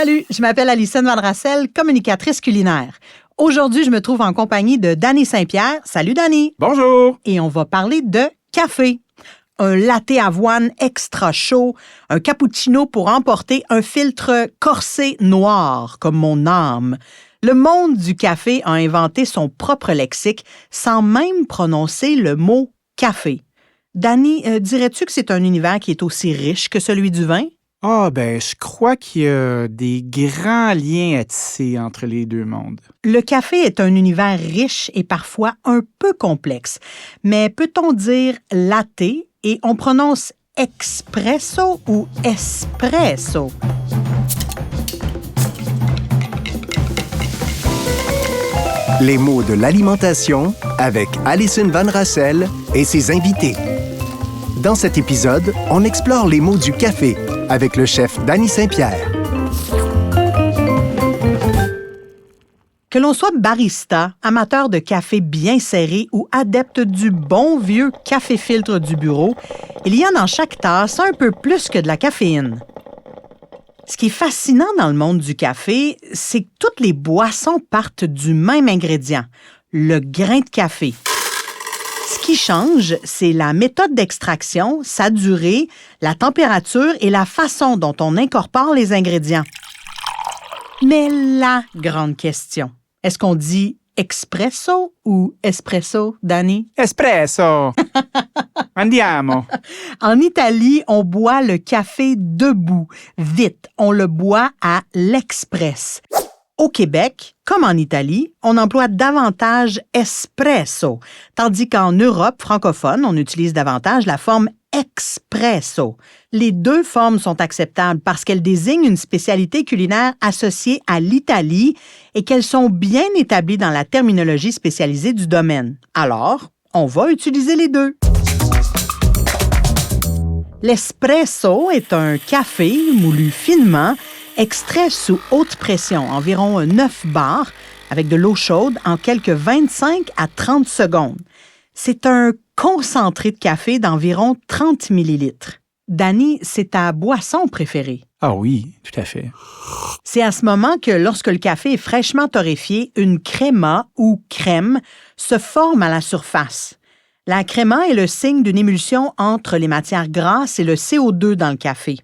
Salut, je m'appelle Alison Valdracel, communicatrice culinaire. Aujourd'hui, je me trouve en compagnie de Danny Saint-Pierre. Salut, Danny. Bonjour. Et on va parler de café. Un latte avoine extra chaud, un cappuccino pour emporter, un filtre corsé noir comme mon âme. Le monde du café a inventé son propre lexique sans même prononcer le mot café. Danny, dirais-tu que c'est un univers qui est aussi riche que celui du vin? Je crois qu'il y a des grands liens à tisser entre les deux mondes. Le café est un univers riche et parfois un peu complexe. Mais peut-on dire latte et on prononce expresso ou espresso? Les mots de l'alimentation avec Alison Valdracel et ses invités. Dans cet épisode, on explore les mots du café avec le chef Danny Saint-Pierre. Que l'on soit barista, amateur de café bien serré ou adepte du bon vieux café-filtre du bureau, il y a dans chaque tasse un peu plus que de la caféine. Ce qui est fascinant dans le monde du café, c'est que toutes les boissons partent du même ingrédient, le grain de café. Ce qui change, c'est la méthode d'extraction, sa durée, la température et la façon dont on incorpore les ingrédients. Mais la grande question, est-ce qu'on dit expresso ou espresso, Danny? Espresso. Andiamo. En Italie, on boit le café debout, vite. On le boit à l'express. Au Québec, comme en Italie, on emploie davantage espresso, tandis qu'en Europe francophone, on utilise davantage la forme expresso. Les deux formes sont acceptables parce qu'elles désignent une spécialité culinaire associée à l'Italie et qu'elles sont bien établies dans la terminologie spécialisée du domaine. Alors, on va utiliser les deux. L'espresso est un café moulu finement, extrait sous haute pression, environ 9 bars, avec de l'eau chaude en quelques 25 à 30 secondes. C'est un concentré de café d'environ 30 millilitres. Danny, c'est ta boisson préférée. Ah oui, tout à fait. C'est à ce moment que, lorsque le café est fraîchement torréfié, une créma ou crème se forme à la surface. La créma est le signe d'une émulsion entre les matières grasses et le CO2 dans le café.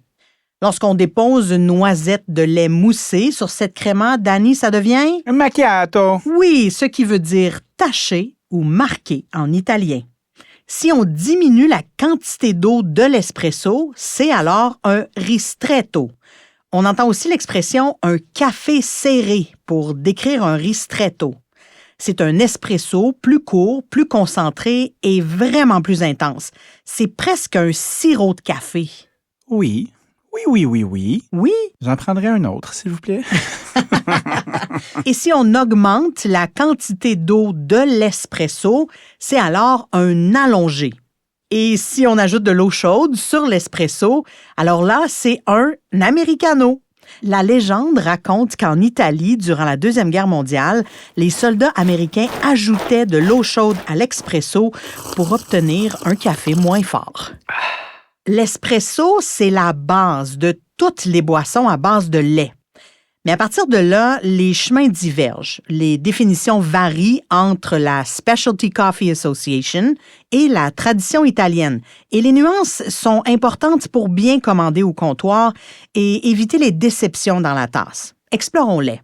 Lorsqu'on dépose une noisette de lait moussé sur cette créma, Danny, ça devient... Un macchiato. Oui, ce qui veut dire taché ou marqué en italien. Si on diminue la quantité d'eau de l'espresso, c'est alors un ristretto. On entend aussi l'expression « un café serré » pour décrire un ristretto. C'est un espresso plus court, plus concentré et vraiment plus intense. C'est presque un sirop de café. Oui. Oui? J'en prendrai un autre, s'il vous plaît. Et si on augmente la quantité d'eau de l'espresso, c'est alors un allongé. Et si on ajoute de l'eau chaude sur l'espresso, alors là, c'est un americano. La légende raconte qu'en Italie, durant la Deuxième Guerre mondiale, les soldats américains ajoutaient de l'eau chaude à l'expresso pour obtenir un café moins fort. L'espresso, c'est la base de toutes les boissons à base de lait. Mais à partir de là, les chemins divergent. Les définitions varient entre la Specialty Coffee Association et la tradition italienne. Et les nuances sont importantes pour bien commander au comptoir et éviter les déceptions dans la tasse. Explorons-les.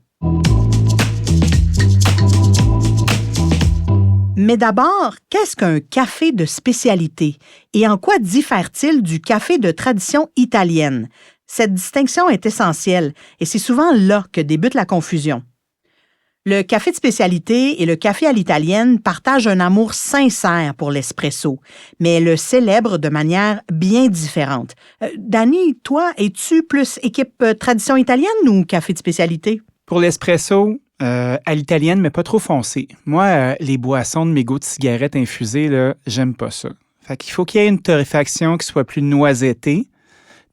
Mais d'abord, qu'est-ce qu'un café de spécialité et en quoi diffère-t-il du café de tradition italienne? Cette distinction est essentielle et c'est souvent là que débute la confusion. Le café de spécialité et le café à l'italienne partagent un amour sincère pour l'espresso, mais le célèbrent de manière bien différente. Danny, toi, es-tu plus équipe tradition italienne ou café de spécialité? Pour l'espresso, à l'italienne, mais pas trop foncé. Moi, les boissons de mégots de cigarettes infusées, là, j'aime pas ça. Fait qu'il faut qu'il y ait une torréfaction qui soit plus noisettée,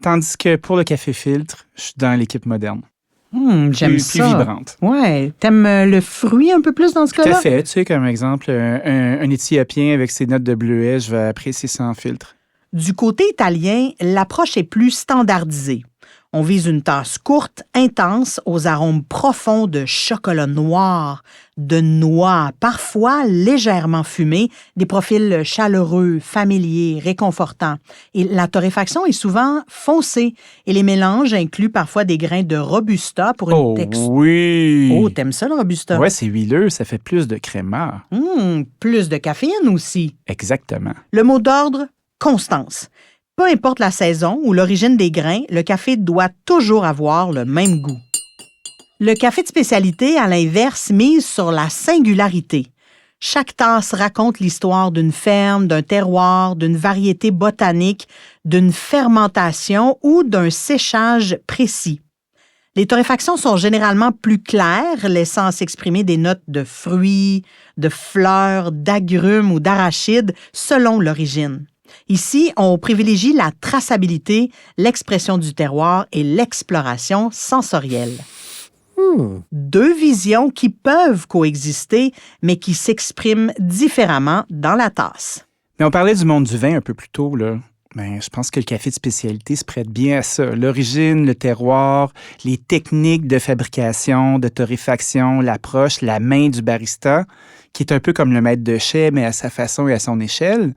tandis que pour le café filtre, je suis dans l'équipe moderne. J'aime plus ça. Plus vibrante. Ouais. T'aimes le fruit un peu plus dans ce cas-là? Tout à fait. Tu sais, comme exemple, un Éthiopien avec ses notes de bleuet, je vais apprécier ça en filtre. Du côté italien, l'approche est plus standardisée. On vise une tasse courte, intense, aux arômes profonds de chocolat noir, de noix, parfois légèrement fumées, des profils chaleureux, familiers, réconfortants. Et la torréfaction est souvent foncée et les mélanges incluent parfois des grains de Robusta pour une texture. Oui! Oh, t'aimes ça le Robusta? Ouais, c'est huileux, ça fait plus de crémeur. Plus de caféine aussi. Exactement. Le mot d'ordre, constance. Peu importe la saison ou l'origine des grains, le café doit toujours avoir le même goût. Le café de spécialité, à l'inverse, mise sur la singularité. Chaque tasse raconte l'histoire d'une ferme, d'un terroir, d'une variété botanique, d'une fermentation ou d'un séchage précis. Les torréfactions sont généralement plus claires, laissant s'exprimer des notes de fruits, de fleurs, d'agrumes ou d'arachides selon l'origine. Ici, on privilégie la traçabilité, l'expression du terroir et l'exploration sensorielle. Deux visions qui peuvent coexister, mais qui s'expriment différemment dans la tasse. Mais on parlait du monde du vin un peu plus tôt, là. Ben, je pense que le café de spécialité se prête bien à ça. L'origine, le terroir, les techniques de fabrication, de torréfaction, l'approche, la main du barista, qui est un peu comme le maître de chai, mais à sa façon et à son échelle.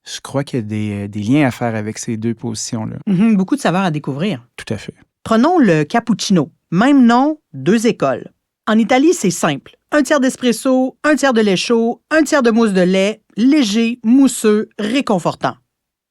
Je crois qu'il y a des liens à faire avec ces deux positions-là. Beaucoup de saveurs à découvrir. Tout à fait. Prenons le cappuccino. Même nom, deux écoles. En Italie, c'est simple. 1/3 d'espresso, 1/3 de lait chaud, 1/3 de mousse de lait, léger, mousseux, réconfortant.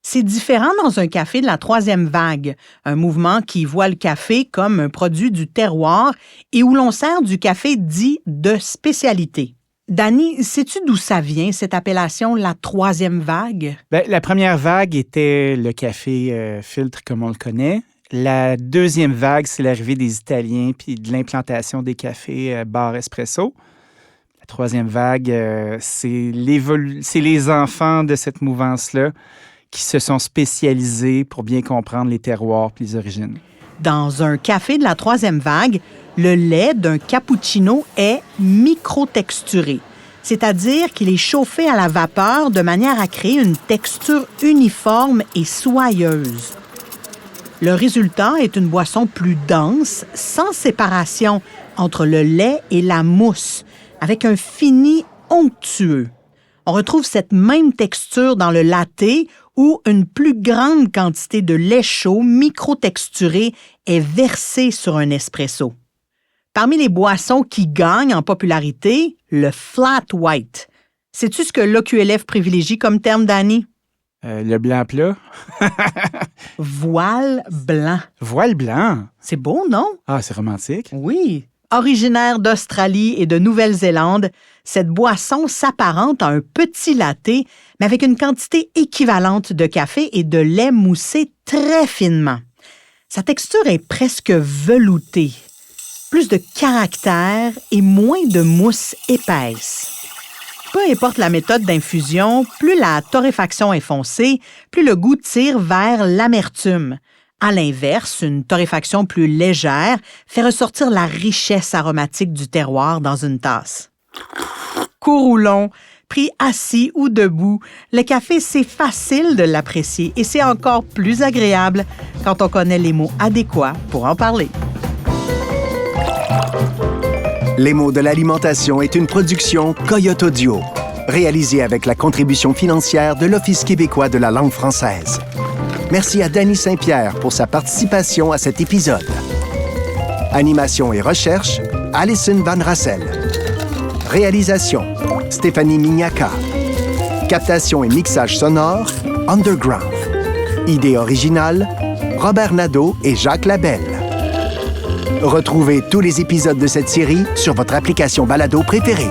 C'est différent dans un café de la troisième vague, un mouvement qui voit le café comme un produit du terroir et où l'on sert du café dit de spécialité. Dani, sais-tu d'où ça vient, cette appellation, la troisième vague? Ben, la première vague était le café filtre comme on le connaît. La deuxième vague, c'est l'arrivée des Italiens puis de l'implantation des cafés bar espresso. La troisième vague, c'est les enfants de cette mouvance-là qui se sont spécialisés pour bien comprendre les terroirs puis les origines. Dans un café de la troisième vague, le lait d'un cappuccino est microtexturé, c'est-à-dire qu'il est chauffé à la vapeur de manière à créer une texture uniforme et soyeuse. Le résultat est une boisson plus dense, sans séparation entre le lait et la mousse, avec un fini onctueux. On retrouve cette même texture dans le latte où une plus grande quantité de lait chaud microtexturé est versée sur un espresso. Parmi les boissons qui gagnent en popularité, le flat white. Sais-tu ce que l'OQLF privilégie comme terme, Dani? Le blanc plat. Voile blanc. Voile blanc? C'est beau, non? Ah, c'est romantique. Oui. Originaire d'Australie et de Nouvelle-Zélande, cette boisson s'apparente à un petit latte, mais avec une quantité équivalente de café et de lait moussé très finement. Sa texture est presque veloutée, plus de caractère et moins de mousse épaisse. Peu importe la méthode d'infusion, plus la torréfaction est foncée, plus le goût tire vers l'amertume. À l'inverse, une torréfaction plus légère fait ressortir la richesse aromatique du terroir dans une tasse. Court ou long, pris assis ou debout, le café, c'est facile de l'apprécier et c'est encore plus agréable quand on connaît les mots adéquats pour en parler. Les mots de l'alimentation est une production Coyote Audio, réalisée avec la contribution financière de l'Office québécois de la langue française. Merci à Dany Saint-Pierre pour sa participation à cet épisode. Animation et recherche, Alison Van Rassel. Réalisation, Stéphanie Mignacca. Captation et mixage sonore, Underground. Idée originale, Robert Nadeau et Jacques Labelle. Retrouvez tous les épisodes de cette série sur votre application balado préférée.